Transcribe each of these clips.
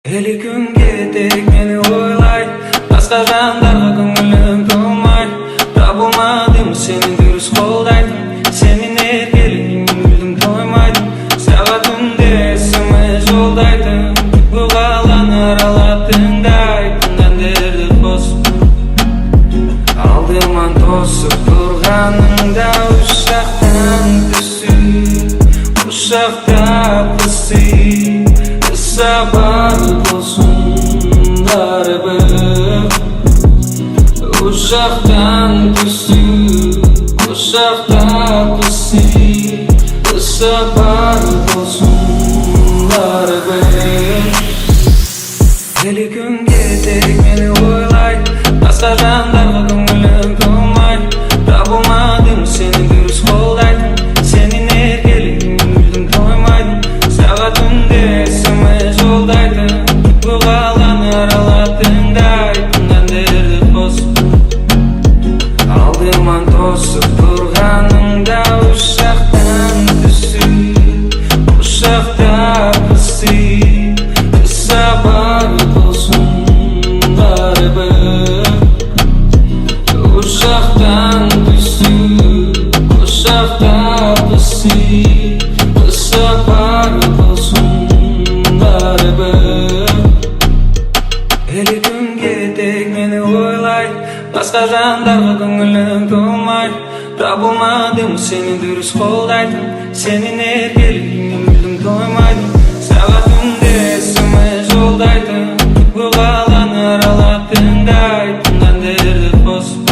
Eli күнге тек мени ойлай, басқа жандарга көңүлүм толмай. Табылмадым сени дұрыс колдайтын, сенин эркелигиң мүлдүм тоймайдым. Сага түндө смс жолдайтын, күпкө каланы аралап тыңдайтын әндерди косуп. Алдыман тосуп турганыңда ушактан түсүп, ушакта пысып Sabah olsun darbe Uşaktan düşüp Uşakta pısıp Sabah olsun darbe Eli күнге tek meni oylay Başka jandarga көңүлүм толмай. Табылмадым сени дұрыс колдайтын, сенин эркелигиң мүлдүм тоймайдым. Сага түндө смс жолдайтын, күпкө каланы аралап тыңдайтын әндерди косуп. Алдыман тосуп турганыңда ушактан түсүп, ушакта пысып Sabah olsun darbe Uşaktan düşüp, uşakta pısıp Sabah olsun darbe Eli күнге тек meni oylay, başka jandarga көңүлүм толмай. Табылмадым сени дұрыс колдайтын, сенин эркелигиң мүлдүм тоймайдым. Сага түндө смс жолдайтын, күпкө каланы аралап тыңдайтын әндерди косуп.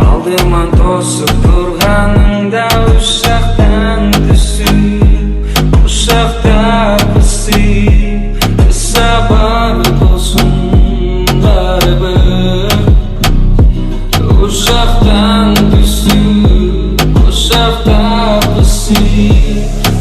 Алдыман тосуп турганыңда ушактан түсүп, ушакта пысып Sabah olsun darbe Uşaktan düşüp, uşakta pısıp